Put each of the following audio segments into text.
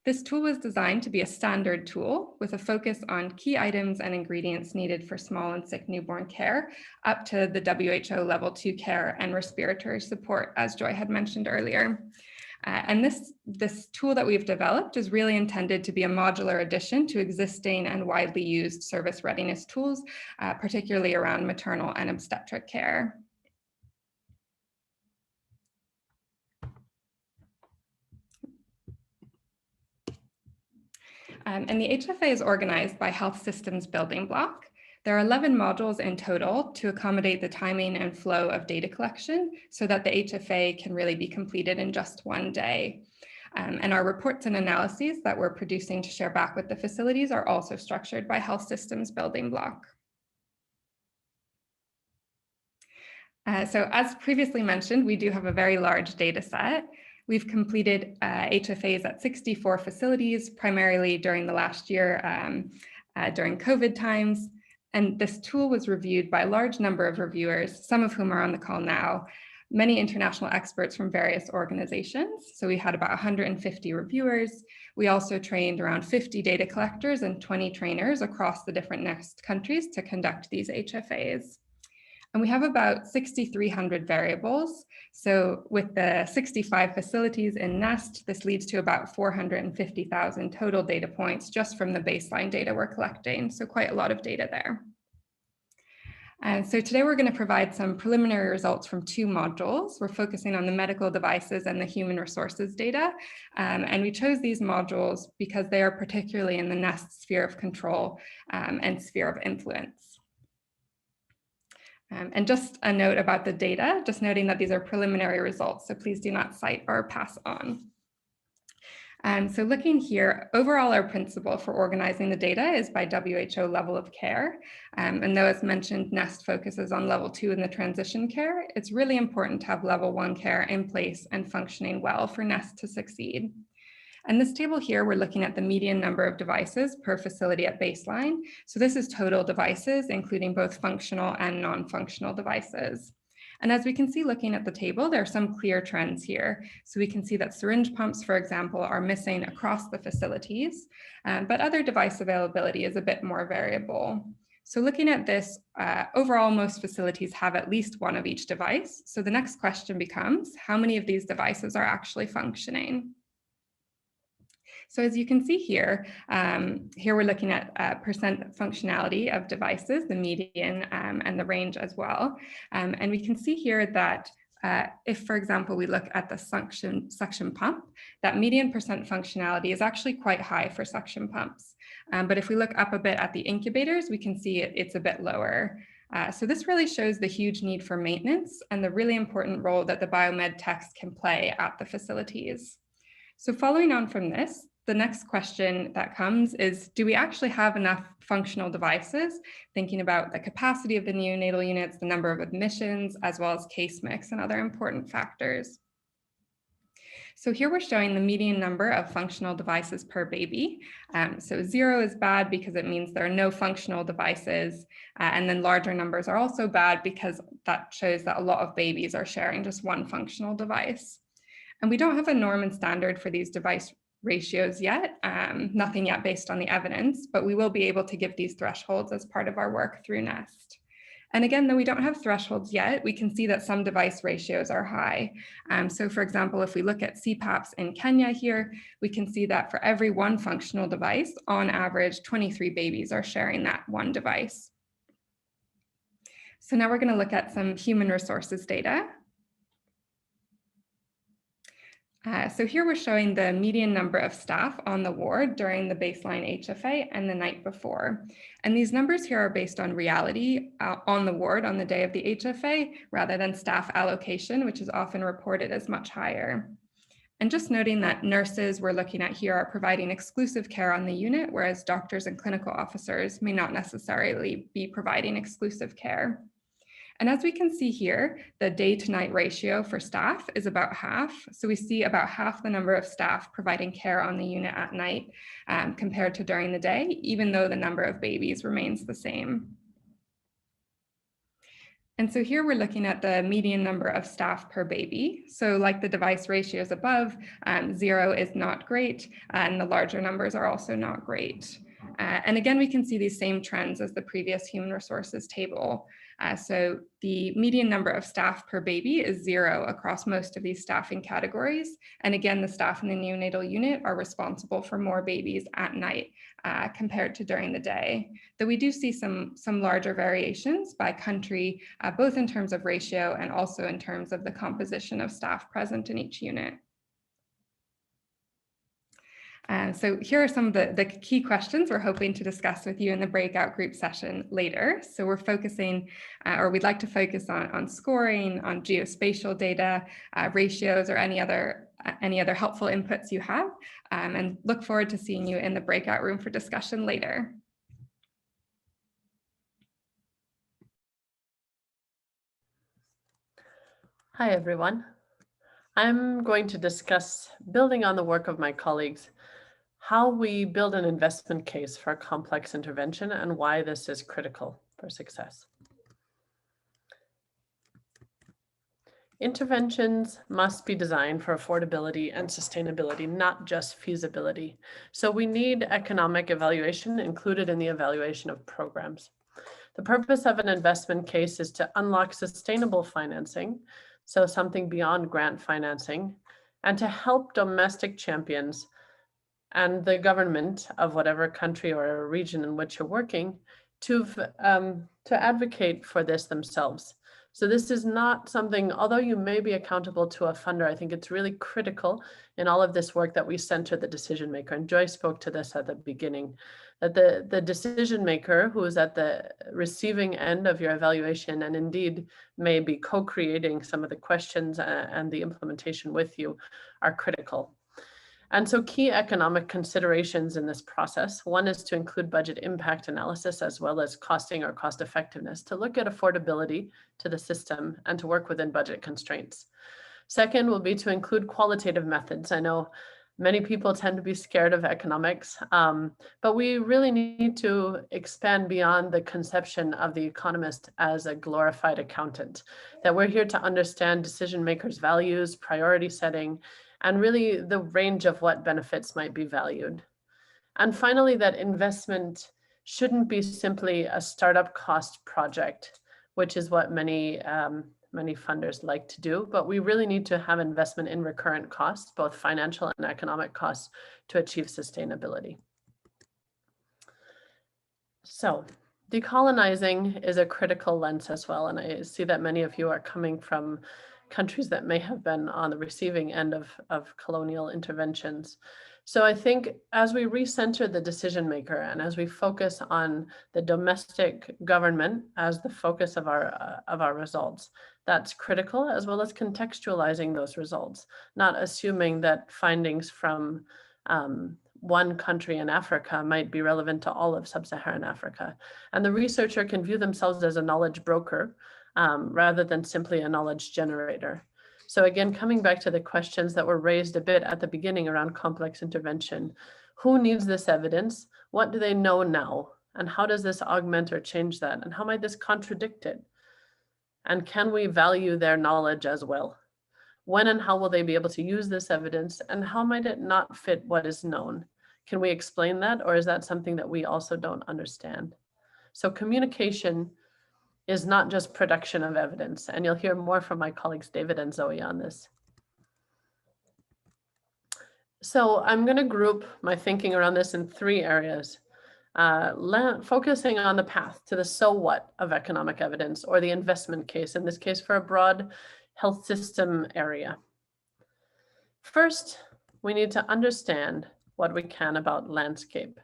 This tool was designed to be a standard tool with a focus on key items and ingredients needed for small and sick newborn care, up to the WHO level 2 care and respiratory support, as Joy had mentioned earlier. And this tool that we've developed is really intended to be a modular addition to existing and widely used service readiness tools, particularly around maternal and obstetric care. And the HFA is organized by health systems building block. There are 11 modules in total to accommodate the timing and flow of data collection so that the HFA can really be completed in just one day. And our reports and analyses that we're producing to share back with the facilities are also structured by health systems building block. So as previously mentioned, we do have a very large data set. We've completed HFAs at 64 facilities, primarily during the last year during COVID times. And this tool was reviewed by a large number of reviewers, some of whom are on the call now, many international experts from various organizations. So we had about 150 reviewers. We also trained around 50 data collectors and 20 trainers across the different NEST countries to conduct these HFAs. And we have about 6,300 variables. So with the 65 facilities in NEST, this leads to about 450,000 total data points just from the baseline data we're collecting. So quite a lot of data there. And so today we're going to provide some preliminary results from two modules. We're focusing on the medical devices and the human resources data. And we chose these modules because they are particularly in the NEST sphere of control and sphere of influence. And just a note about the data, just noting that these are preliminary results, so please do not cite or pass on. So looking here, overall our principle for organizing the data is by WHO level of care. And though as mentioned, NEST focuses on level 2 in the transition care, it's really important to have level 1 care in place and functioning well for NEST to succeed. And this table here, we're looking at the median number of devices per facility at baseline. So this is total devices, including both functional and non-functional devices. And as we can see looking at the table, there are some clear trends here. So we can see that syringe pumps, for example, are missing across the facilities, but other device availability is a bit more variable. So looking at this, overall, most facilities have at least one of each device. So the next question becomes, how many of these devices are actually functioning? So as you can see here, here we're looking at percent functionality of devices, the median and the range as well. And we can see here that if, for example, we look at the suction pump, that median percent functionality is actually quite high for suction pumps. But if we look up a bit at the incubators, we can see it's a bit lower. So this really shows the huge need for maintenance and the really important role that the biomed techs can play at the facilities. So following on from this, the next question that comes is, do we actually have enough functional devices? Thinking about the capacity of the neonatal units, the number of admissions, as well as case mix and other important factors. So here we're showing the median number of functional devices per baby. So 0 is bad because it means there are no functional devices. And then larger numbers are also bad because that shows that a lot of babies are sharing just one functional device. And we don't have a norm and standard for these device ratios yet, nothing yet based on the evidence, but we will be able to give these thresholds as part of our work through NEST. And again, though we don't have thresholds yet, we can see that some device ratios are high. So for example, if we look at CPAPs in Kenya here, we can see that for every one functional device, on average, 23 babies are sharing that one device. So now we're going to look at some human resources data. So here we're showing the median number of staff on the ward during the baseline HFA and the night before. And these numbers here are based on reality on the ward on the day of the HFA, rather than staff allocation, which is often reported as much higher. And just noting that nurses we're looking at here are providing exclusive care on the unit, whereas doctors and clinical officers may not necessarily be providing exclusive care. And as we can see here, the day to night ratio for staff is about half. So we see about half the number of staff providing care on the unit at night compared to during the day, even though the number of babies remains the same. And so here we're looking at the median number of staff per baby. So like the device ratios above, 0 is not great, and the larger numbers are also not great. And again, we can see these same trends as the previous human resources table. So the median number of staff per baby is 0 across most of these staffing categories. And again, the staff in the neonatal unit are responsible for more babies at night compared to during the day. Though we do see some larger variations by country, both in terms of ratio and also in terms of the composition of staff present in each unit. So here are some of the key questions we're hoping to discuss with you in the breakout group session later. So we're focusing, or we'd like to focus on scoring, on geospatial data, ratios, or any other helpful inputs you have, and look forward to seeing you in the breakout room for discussion later. Hi, everyone. I'm going to discuss, building on the work of my colleagues, how we build an investment case for a complex intervention and why this is critical for success. Interventions must be designed for affordability and sustainability, not just feasibility. So we need economic evaluation included in the evaluation of programs. The purpose of an investment case is to unlock sustainable financing, so something beyond grant financing, and to help domestic champions and the government of whatever country or region in which you're working to advocate for this themselves. So this is not something, although you may be accountable to a funder, I think it's really critical in all of this work that we center the decision maker. And Joy spoke to this at the beginning, that the decision maker who is at the receiving end of your evaluation and indeed may be co-creating some of the questions and the implementation with you are critical. And so key economic considerations in this process, one is to include budget impact analysis as well as costing or cost effectiveness to look at affordability to the system and to work within budget constraints. Second will be to include qualitative methods. I know many people tend to be scared of economics, but we really need to expand beyond the conception of the economist as a glorified accountant, that we're here to understand decision makers' values, priority setting, and really the range of what benefits might be valued. And finally, that investment shouldn't be simply a startup cost project, which is what many funders like to do, but we really need to have investment in recurrent costs, both financial and economic costs, to achieve sustainability. So decolonizing is a critical lens as well, and I see that many of you are coming from countries that may have been on the receiving end of colonial interventions. So I think as we recenter the decision maker and as we focus on the domestic government as the focus of our results, that's critical, as well as contextualizing those results, not assuming that findings from one country in Africa might be relevant to all of sub-Saharan Africa. And the researcher can view themselves as a knowledge broker rather than simply a knowledge generator. So again, coming back to the questions that were raised a bit at the beginning around complex intervention, who needs this evidence? What do they know now? And how does this augment or change that? And how might this contradict it? And can we value their knowledge as well? When and how will they be able to use this evidence? And how might it not fit what is known? Can we explain that? Or is that something that we also don't understand? So communication is not just production of evidence. And you'll hear more from my colleagues, David and Zoe, on this. So I'm going to group my thinking around this in 3 areas, focusing on the path to the so what of economic evidence, or the investment case, in this case for a broad health system area. First, we need to understand what we can about landscape.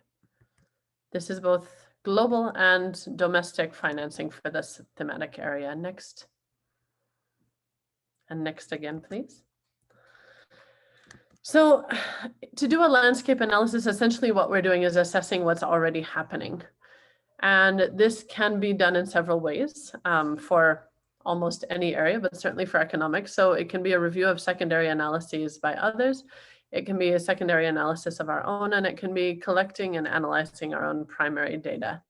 This is both global and domestic financing for this thematic area. Next. And next again, please. So to do a landscape analysis, essentially what we're doing is assessing what's already happening. And this can be done in several ways for almost any area, but certainly for economics. So it can be a review of secondary analyses by others. It can be a secondary analysis of our own, and it can be collecting and analyzing our own primary data.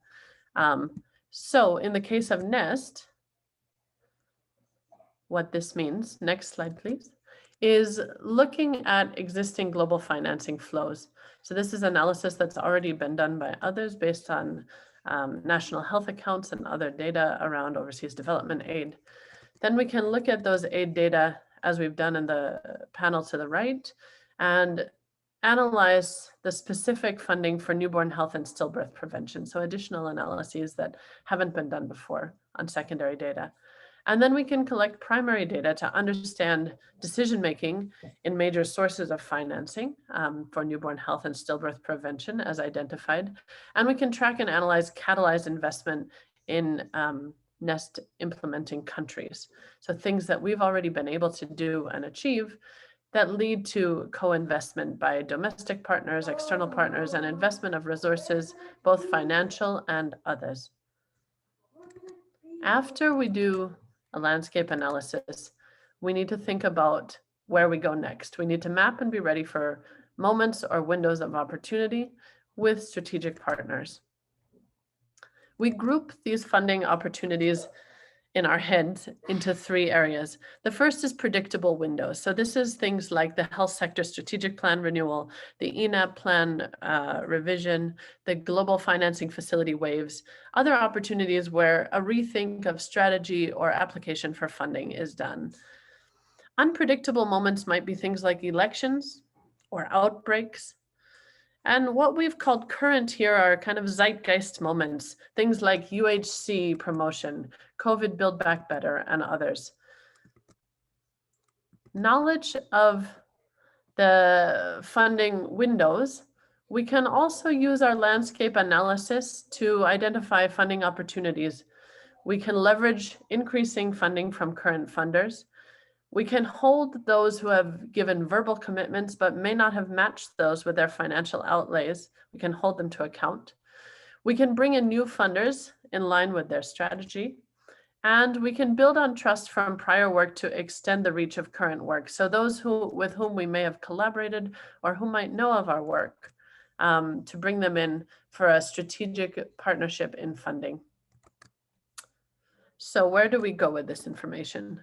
So in the case of NEST, what this means, next slide please, is looking at existing global financing flows. So this is analysis that's already been done by others based on national health accounts and other data around overseas development aid. Then we can look at those aid data as we've done in the panel to the right and analyze the specific funding for newborn health and stillbirth prevention. So additional analyses that haven't been done before on secondary data. And then we can collect primary data to understand decision-making in major sources of financing for newborn health and stillbirth prevention as identified. And we can track and analyze catalyzed investment in NEST implementing countries. So things that we've already been able to do and achieve that lead to co-investment by domestic partners, external partners, and investment of resources, both financial and others. After we do a landscape analysis, we need to think about where we go next. We need to map and be ready for moments or windows of opportunity with strategic partners. We group these funding opportunities in our heads into 3 areas. The first is predictable windows. So this is things like the health sector strategic plan renewal, the ENAP plan revision, the global financing facility waves, other opportunities where a rethink of strategy or application for funding is done. Unpredictable moments might be things like elections or outbreaks. And what we've called current here are kind of zeitgeist moments, things like UHC promotion, COVID Build Back Better, and others. Knowledge of the funding windows, we can also use our landscape analysis to identify funding opportunities. We can leverage increasing funding from current funders. We can hold those who have given verbal commitments but may not have matched those with their financial outlays. We can hold them to account. We can bring in new funders in line with their strategy. And we can build on trust from prior work to extend the reach of current work. So those with whom we may have collaborated or who might know of our work, to bring them in for a strategic partnership in funding. So where do we go with this information?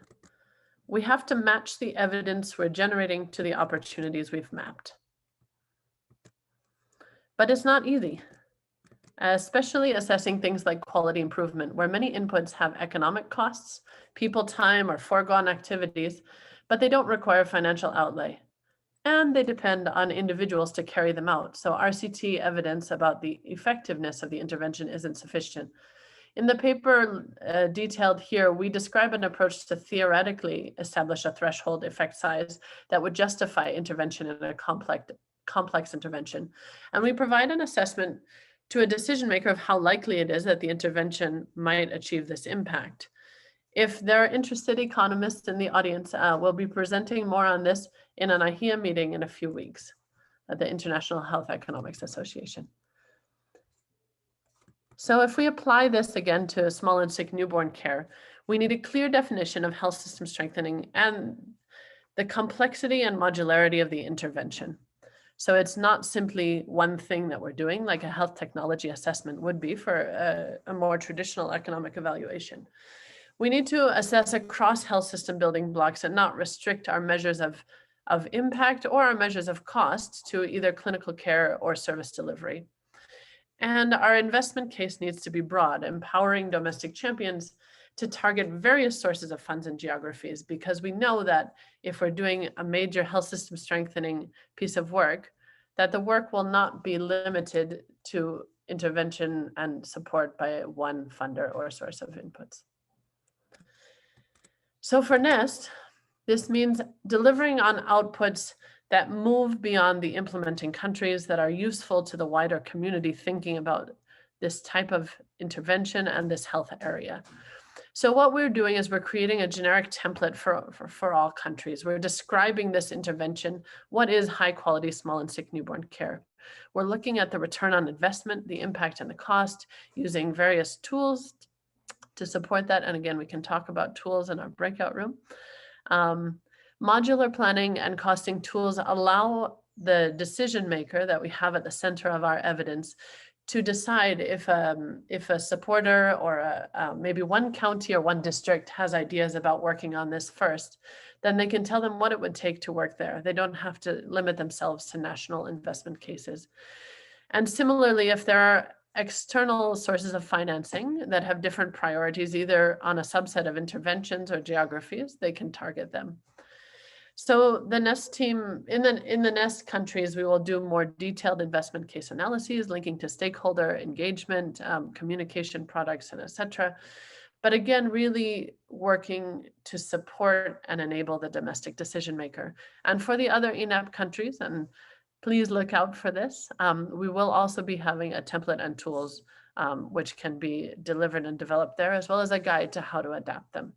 We have to match the evidence we're generating to the opportunities we've mapped. But it's not easy, especially assessing things like quality improvement, where many inputs have economic costs, people time, or foregone activities, but they don't require financial outlay. And they depend on individuals to carry them out. So RCT evidence about the effectiveness of the intervention isn't sufficient. In the paper detailed here, we describe an approach to theoretically establish a threshold effect size that would justify intervention in a complex intervention. And we provide an assessment to a decision maker of how likely it is that the intervention might achieve this impact. If there are interested economists in the audience, we'll be presenting more on this in an IHEA meeting in a few weeks at the International Health Economics Association. So if we apply this again to small and sick newborn care, we need a clear definition of health system strengthening and the complexity and modularity of the intervention. So it's not simply one thing that we're doing, like a health technology assessment would be for a more traditional economic evaluation. We need to assess across health system building blocks and not restrict our measures of impact or our measures of cost to either clinical care or service delivery. And our investment case needs to be broad, empowering domestic champions to target various sources of funds and geographies, because we know that if we're doing a major health system strengthening piece of work, that the work will not be limited to intervention and support by one funder or source of inputs. So for NEST, this means delivering on outputs that move beyond the implementing countries, that are useful to the wider community thinking about this type of intervention and this health area. So what we're doing is we're creating a generic template for all countries. We're describing this intervention. What is high quality small and sick newborn care? We're looking at the return on investment, the impact and the cost, using various tools to support that. And again, we can talk about tools in our breakout room. Modular planning and costing tools allow the decision maker that we have at the center of our evidence to decide if a supporter or maybe one county or one district has ideas about working on this first, then they can tell them what it would take to work there. They don't have to limit themselves to national investment cases. And similarly, if there are external sources of financing that have different priorities, either on a subset of interventions or geographies, they can target them. So the NEST team, in the NEST countries, we will do more detailed investment case analyses linking to stakeholder engagement, communication products, and etc. But again, really working to support and enable the domestic decision maker. And for the other ENAP countries, and please look out for this, we will also be having a template and tools which can be delivered and developed there, as well as a guide to how to adapt them.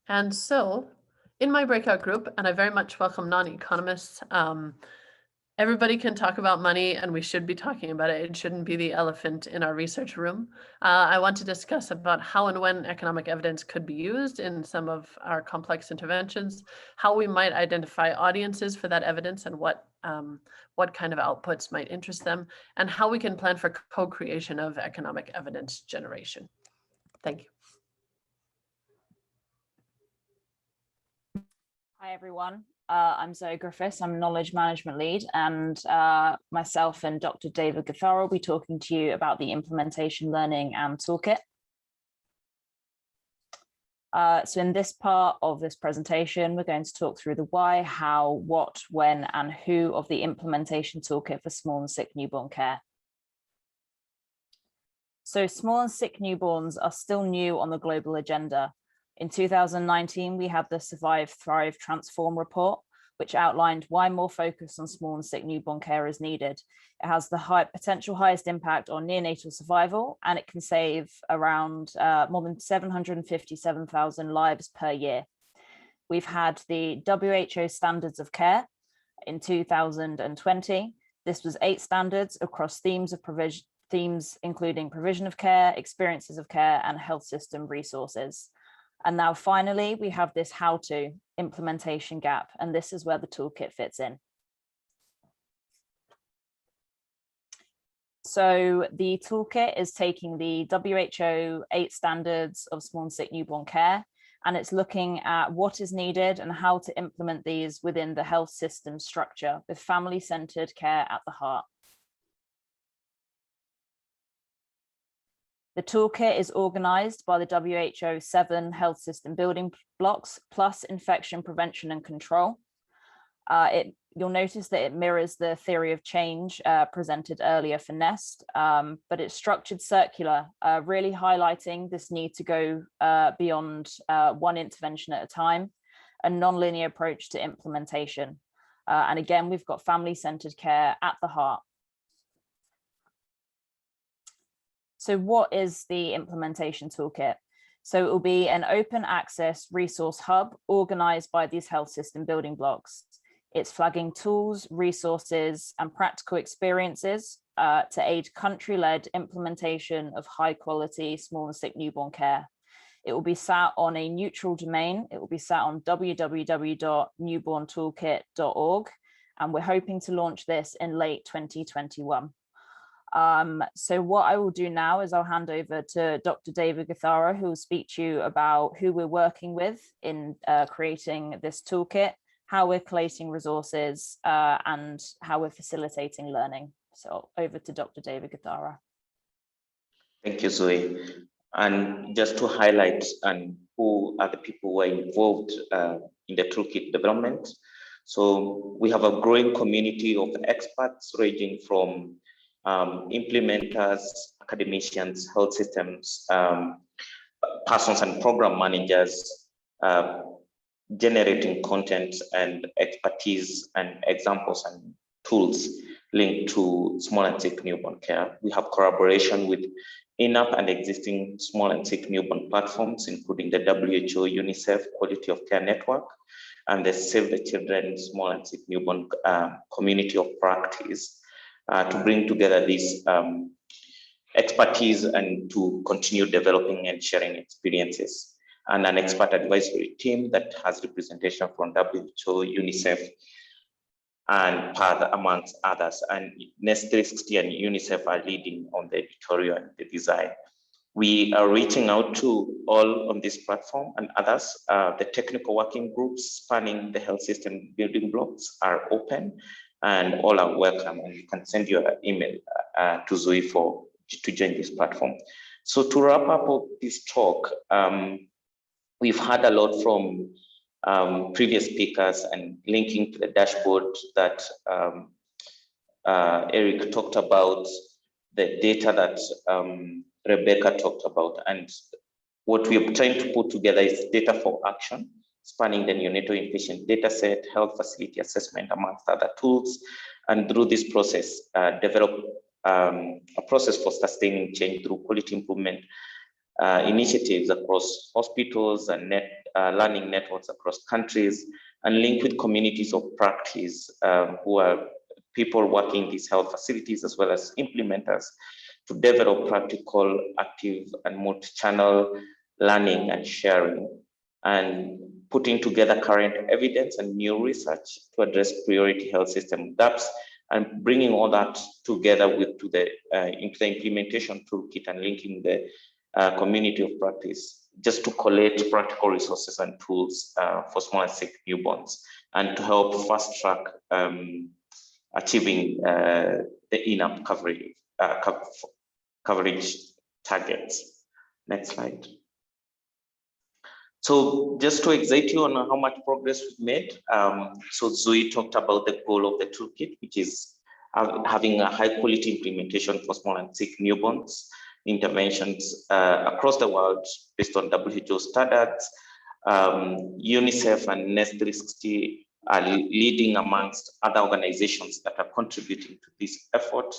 And so in my breakout group, and I very much welcome non-economists, everybody can talk about money and we should be talking about it. It shouldn't be the elephant in our research room. I want to discuss about how and when economic evidence could be used in some of our complex interventions, how we might identify audiences for that evidence and what kind of outputs might interest them, and how we can plan for co-creation of economic evidence generation. Thank you. Hi, everyone. I'm Zoe Griffiths. I'm Knowledge Management Lead, and myself and Dr. David Gathara will be talking to you about the Implementation Learning and Toolkit. So in this part of this presentation, we're going to talk through the why, how, what, when, and who of the Implementation Toolkit for Small and Sick Newborn Care. So small and sick newborns are still new on the global agenda. In 2019, we had the Survive, Thrive, Transform report, which outlined why more focus on small and sick newborn care is needed. It has the potential highest impact on neonatal survival, and it can save around more than 757,000 lives per year. We've had the WHO Standards of Care in 2020. This was 8 standards across themes including provision of care, experiences of care, and health system resources. And now finally, we have this how-to implementation gap, and this is where the toolkit fits in. So the toolkit is taking the WHO 8 standards of small and sick newborn care, and it's looking at what is needed and how to implement these within the health system structure with family-centered care at the heart. The toolkit is organized by the WHO 7 health system building blocks plus infection prevention and control. You'll notice that it mirrors the theory of change presented earlier for NEST, but it's structured circular, really highlighting this need to go beyond one intervention at a time, a non-linear approach to implementation. And again, we've got family-centered care at the heart. So what is the implementation toolkit? So it will be an open access resource hub organized by these health system building blocks. It's flagging tools, resources, and practical experiences to aid country-led implementation of high quality small and sick newborn care. It will be sat on a neutral domain. It will be sat on www.newborntoolkit.org, and we're hoping to launch this in late 2021. So what I will do now is I'll hand over to Dr. David Gathara, who will speak to you about who we're working with in creating this toolkit, how we're collating resources, and how we're facilitating learning. So over to Dr. David Gathara. Thank you, Zoe. And just to highlight who are the people who are involved in the toolkit development. So we have a growing community of experts ranging from implementers, academicians, health systems, persons and program managers, generating content and expertise and examples and tools linked to small and sick newborn care. We have collaboration with ENAP and existing small and sick newborn platforms, including the WHO UNICEF Quality of Care Network and the Save the Children Small and Sick Newborn Community of Practice, to bring together this expertise and to continue developing and sharing experiences. And an expert advisory team that has representation from WHO, UNICEF, and PATH, amongst others. And NEST360 and UNICEF are leading on the editorial and the design. We are reaching out to all on this platform and others. The technical working groups spanning the health system building blocks are open, and all are welcome. And you can send your email to Zoe to join this platform. So to wrap up this talk, we've heard a lot from previous speakers, and linking to the dashboard that Eric talked about, the data that Rebecca talked about. And what we are trying to put together is data for action, spanning the neonatal inpatient data set, health facility assessment, amongst other tools. And through this process, develop a process for sustaining change through quality improvement initiatives across hospitals and learning networks across countries, and link with communities of practice who are people working in these health facilities, as well as implementers, to develop practical, active, and multi-channel learning and sharing, and putting together current evidence and new research to address priority health system gaps, and bringing all that together into the implementation toolkit, and linking the community of practice, just to collect practical resources and tools for small and sick newborns, and to help fast track achieving the enough coverage targets. Next slide. So just to excite you on how much progress we've made, so Zoe talked about the goal of the toolkit, which is having a high quality implementation for small and sick newborns interventions across the world based on WHO standards. UNICEF and NEST360 are leading amongst other organizations that are contributing to this effort.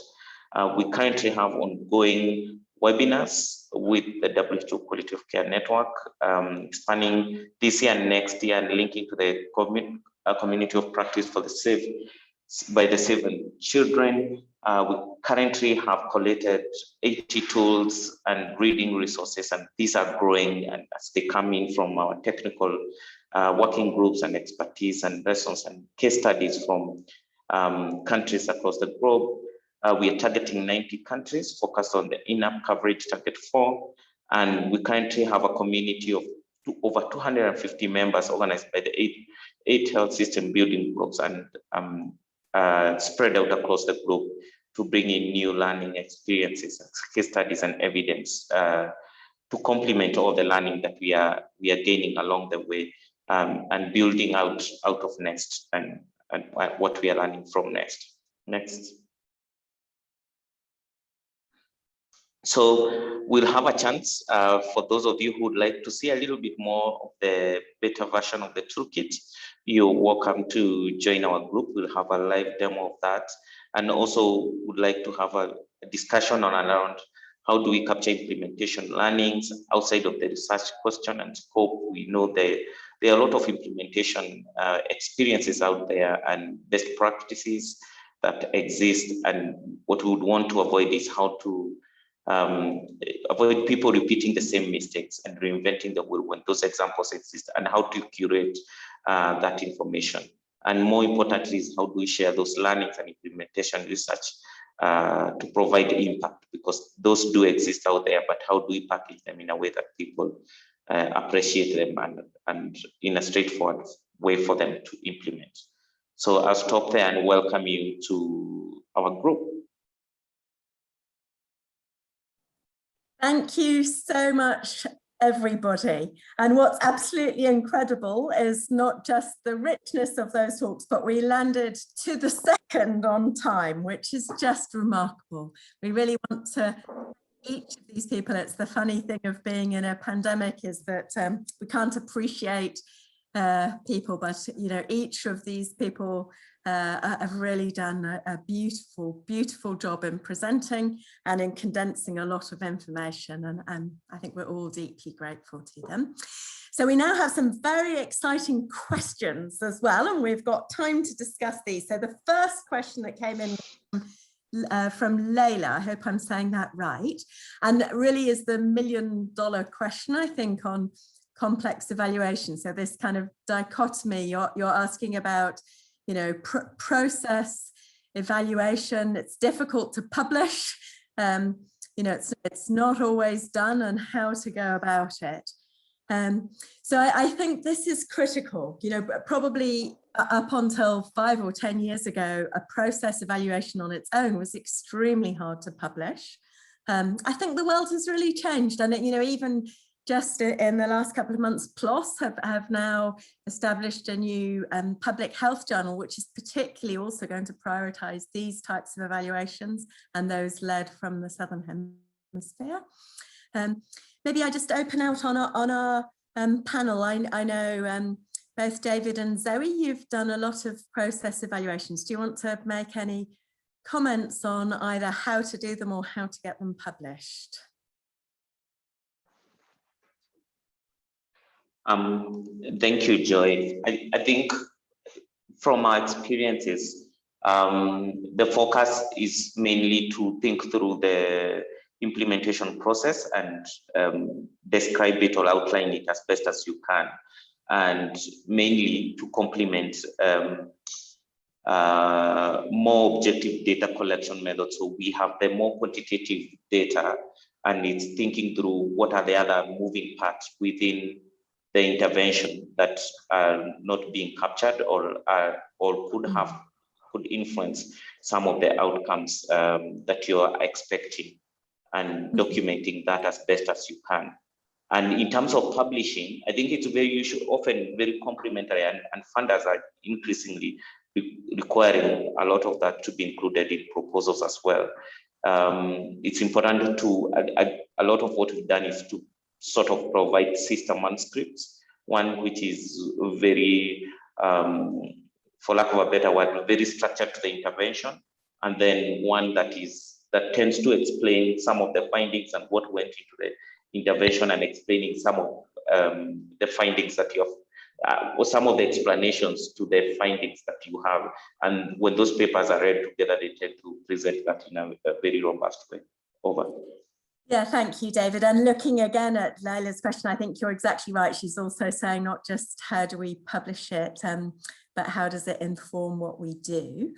We currently have ongoing webinars with the WHO Quality of Care Network, spanning this year and next year, and linking to the community of practice for the by the Save Children. We currently have collected 80 tools and reading resources, and these are growing, and as they come in from our technical working groups and expertise and lessons and case studies from countries across the globe. We are targeting 90 countries, focused on the in-app coverage target 4, and we currently have a community of over 250 members organized by the eight health system building blocks, and spread out across the globe to bring in new learning experiences, case studies, and evidence to complement all the learning that we are gaining along the way, and building out of NEST and what we are learning from NEST. Next. So we'll have a chance for those of you who would like to see a little bit more of the beta version of the toolkit. You're welcome to join our group. We'll have a live demo of that, and also would like to have a discussion on around how do we capture implementation learnings outside of the research question and scope. We know there are a lot of implementation experiences out there and best practices that exist, and what we would want to avoid is how to avoid people repeating the same mistakes and reinventing the wheel when those examples exist, and how to curate that information. And more importantly is how do we share those learnings and implementation research to provide impact, because those do exist out there, but how do we package them in a way that people appreciate them and in a straightforward way for them to implement. So I'll stop there and welcome you to our group. Thank you so much, everybody. And what's absolutely incredible is not just the richness of those talks, but we landed to the second on time, which is just remarkable. We really want to each of these people. It's the funny thing of being in a pandemic is that we can't appreciate people, but each of these people have really done a beautiful job in presenting and in condensing a lot of information, and I think we're all deeply grateful to them. So we now have some very exciting questions as well, and we've got time to discuss these. So the first question that came in from Layla, I hope I'm saying that right, and really is the million-dollar question, I think, on complex evaluation. So this kind of dichotomy, you're asking about, process evaluation. It's difficult to publish. It's not always done, and how to go about it. So I think this is critical. Probably up until 5 or 10 years ago, a process evaluation on its own was extremely hard to publish. I think the world has really changed, and even just in the last couple of months, PLOS have now established a new public health journal, which is particularly also going to prioritize these types of evaluations and those led from the Southern Hemisphere. Maybe I just open out on our panel. I know both David and Zoe, you've done a lot of process evaluations. Do you want to make any comments on either how to do them or how to get them published? Thank you, Joy. I think from our experiences, the focus is mainly to think through the implementation process and describe it or outline it as best as you can, and mainly to complement more objective data collection methods. So we have the more quantitative data, and it's thinking through what are the other moving parts within the intervention that are not being captured or could influence some of the outcomes that you are expecting, and documenting that as best as you can. And in terms of publishing, I think it's often very complementary, and funders are increasingly requiring a lot of that to be included in proposals as well. It's important to, a lot of what we've done is to sort of provide sister manuscripts, one which is very, for lack of a better word, very structured to the intervention, and then one that tends to explain some of the findings and what went into the intervention, and explaining some of the findings that you have, or some of the explanations to the findings that you have. And when those papers are read together, they tend to present that in a very robust way. Over. Yeah, thank you, David. And looking again at Leila's question, I think you're exactly right. She's also saying not just how do we publish it, but how does it inform what we do?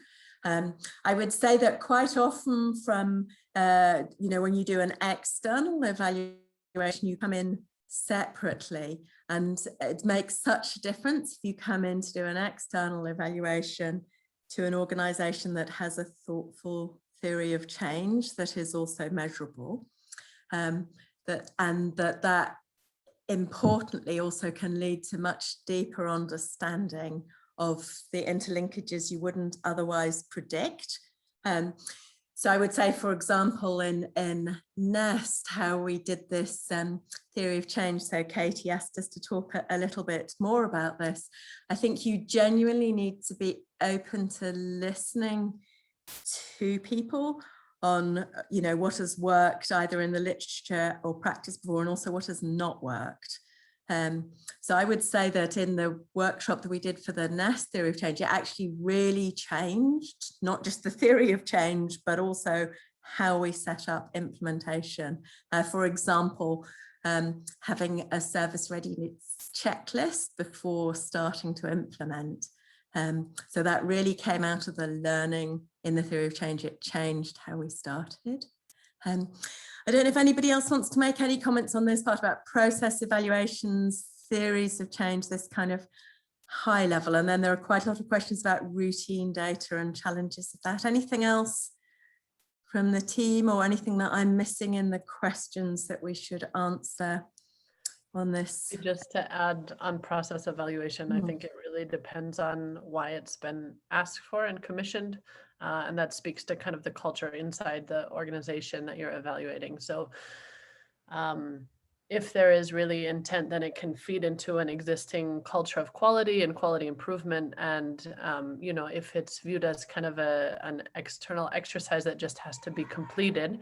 I would say that quite often from, when you do an external evaluation, you come in separately, and it makes such a difference if you come in to do an external evaluation to an organization that has a thoughtful theory of change that is also measurable. That importantly also can lead to much deeper understanding of the interlinkages you wouldn't otherwise predict. So I would say, for example, in NEST, how we did this theory of change. So Katie asked us to talk a little bit more about this. I think you genuinely need to be open to listening to people on, what has worked either in the literature or practice before, and also what has not worked. So I would say that in the workshop that we did for the NEST theory of change, it actually really changed, not just the theory of change, but also how we set up implementation. For example, having a service readiness checklist before starting to implement. So that really came out of the learning in the theory of change. It changed how we started. I don't know if anybody else wants to make any comments on this part about process evaluations, theories of change, this kind of high level. And then there are quite a lot of questions about routine data and challenges of that. Anything else from the team, or anything that I'm missing in the questions that we should answer on this? Just to add on process evaluation, I think it really depends on why it's been asked for and commissioned. And that speaks to kind of the culture inside the organization that you're evaluating. So if there is really intent, then it can feed into an existing culture of quality and quality improvement. And, if it's viewed as kind of an external exercise that just has to be completed,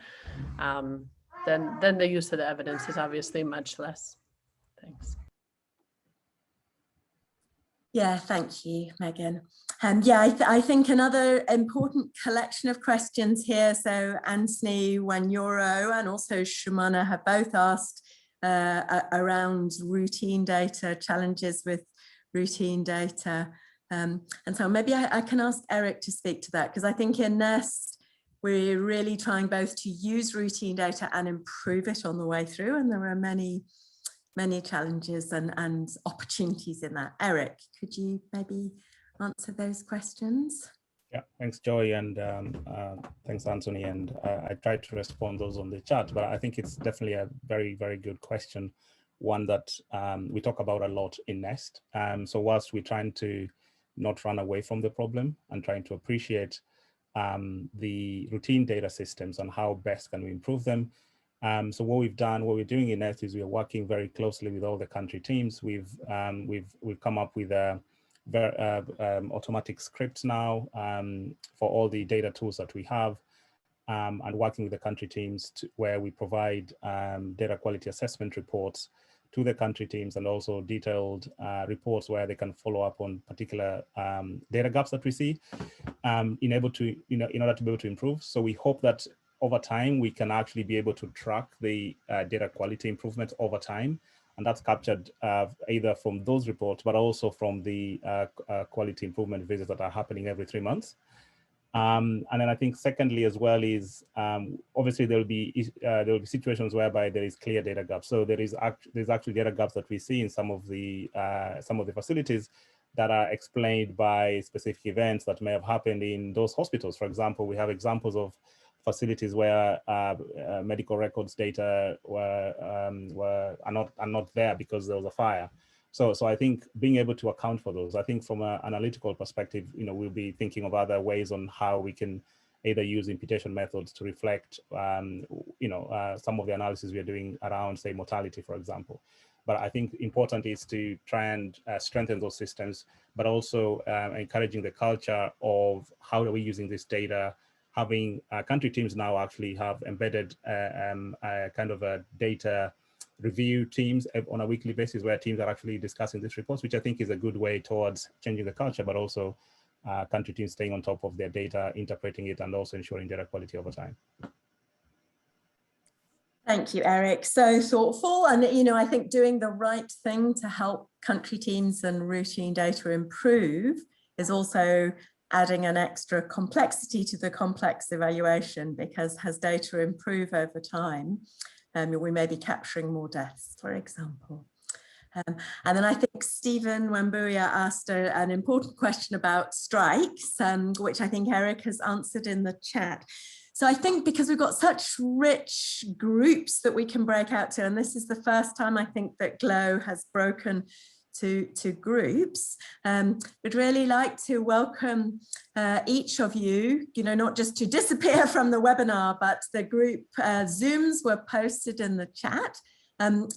then the use of the evidence is obviously much less. Thanks. Yeah, thank you, Megan. I think another important collection of questions here. So Anthony, Wanyoro, and also Shumana have both asked around routine data, challenges with routine data. And so maybe I can ask Eric to speak to that, because I think in NEST, we're really trying both to use routine data and improve it on the way through. And there are many challenges and opportunities in that. Eric, could you maybe answer those questions? Yeah, thanks, Joy, and thanks, Anthony. And I tried to respond those on the chat, but I think it's definitely a very, very good question, one that we talk about a lot in NEST. So whilst we're trying to not run away from the problem and trying to appreciate the routine data systems and how best can we improve them. So what we're doing in NEST is we're working very closely with all the country teams. We've come up with automatic scripts now for all the data tools that we have, and working with the country teams where we provide data quality assessment reports to the country teams, and also detailed reports where they can follow up on particular data gaps that we see in order to be able to improve. So we hope that over time we can actually be able to track the data quality improvements over time, and that's captured either from those reports, but also from the quality improvement visits that are happening every 3 months. And then I think secondly as well is obviously there will be situations whereby there is clear data gaps. So there's actually data gaps that we see in some of the facilities that are explained by specific events that may have happened in those hospitals. For example, we have examples of facilities where medical records data are not there because there was a fire. So I think being able to account for those, I think from an analytical perspective, we'll be thinking of other ways on how we can either use imputation methods to reflect, some of the analysis we are doing around, say, mortality, for example. But I think important is to try and strengthen those systems, but also encouraging the culture of how are we using this data. Having country teams now actually have embedded kind of a data review teams on a weekly basis where teams are actually discussing these reports, which I think is a good way towards changing the culture, but also country teams staying on top of their data, interpreting it, and also ensuring data quality over time. Thank you, Eric. So thoughtful. And, I think doing the right thing to help country teams and routine data improve is also adding an extra complexity to the complex evaluation, because as data improve over time, we may be capturing more deaths, for example. And then I think Stephen Wambuya asked an important question about strikes, which I think Eric has answered in the chat. So I think because we've got such rich groups that we can break out to, and this is the first time I think that GLOW has broken to groups, we'd really like to welcome each of you, not just to disappear from the webinar, but the group Zooms were posted in the chat.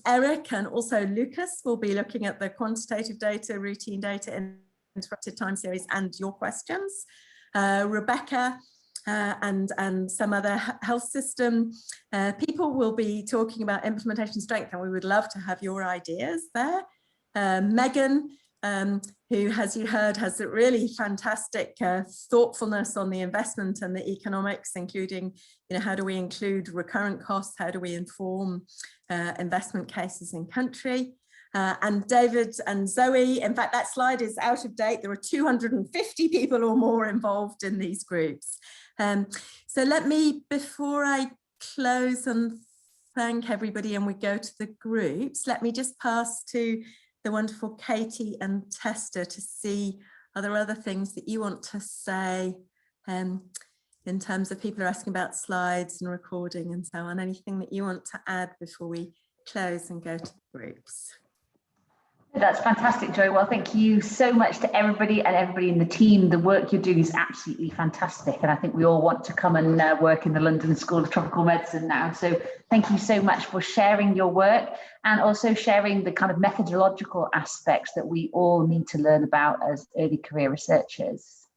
Eric and also Lucas will be looking at the quantitative data, routine data, interrupted time series, and your questions. Rebecca and some other health system people will be talking about implementation strength, and we would love to have your ideas there. Megan, who, as you heard, has a really fantastic thoughtfulness on the investment and the economics, including, how do we include recurrent costs? How do we inform investment cases in country? And David and Zoe, in fact, that slide is out of date. There are 250 people or more involved in these groups. So let me, before I close and thank everybody and we go to the groups, let me just pass to the wonderful Katie and Tester to see, are there other things that you want to say in terms of people are asking about slides and recording and so on, anything that you want to add before we close and go to the groups? That's fantastic, Joy. Well, thank you so much to everybody and everybody in the team. The work you're doing is absolutely fantastic. And I think we all want to come and work in the London School of Tropical Medicine now. So thank you so much for sharing your work and also sharing the kind of methodological aspects that we all need to learn about as early career researchers.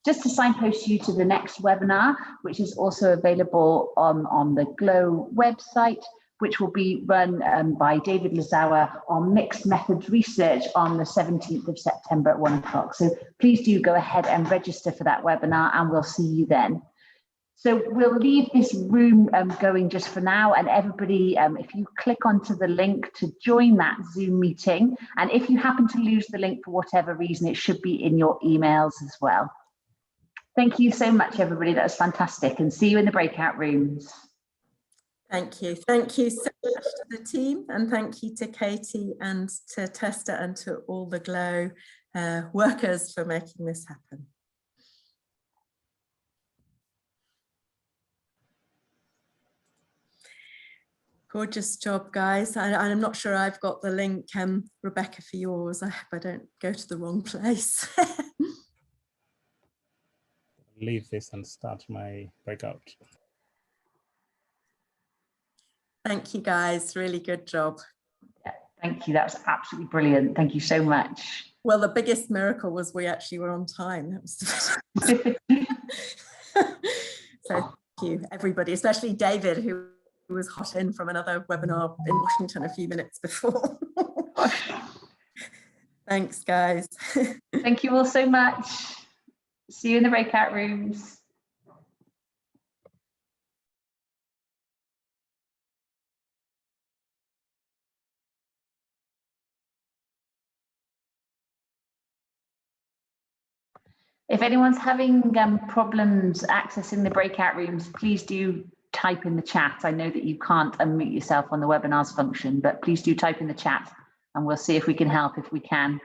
Just to signpost you to the next webinar, which is also available on the GLOW website, which will be run by David Lazawa on mixed methods research on the 17th of September at 1 o'clock. So please do go ahead and register for that webinar, and we'll see you then. So we'll leave this room going just for now, and everybody, if you click onto the link to join that Zoom meeting, and if you happen to lose the link for whatever reason, it should be in your emails as well. Thank you so much, everybody. That was fantastic, and see you in the breakout rooms. Thank you. Thank you so much to the team, and thank you to Katie and to Testa and to all the GLOW workers for making this happen. Gorgeous job, guys. I'm not sure I've got the link, Rebecca, for yours. I hope I don't go to the wrong place. Leave this and start my breakout. Thank you, guys. Really good job. Yeah, thank you. That was absolutely brilliant. Thank you so much. Well, the biggest miracle was we actually were on time. That was so thank you, everybody, especially David, who was hot in from another webinar in Washington a few minutes before. Thanks, guys. Thank you all so much. See you in the breakout rooms. If anyone's having problems accessing the breakout rooms, please do type in the chat. I know that you can't unmute yourself on the webinars function, but please do type in the chat and we'll see if we can help if we can.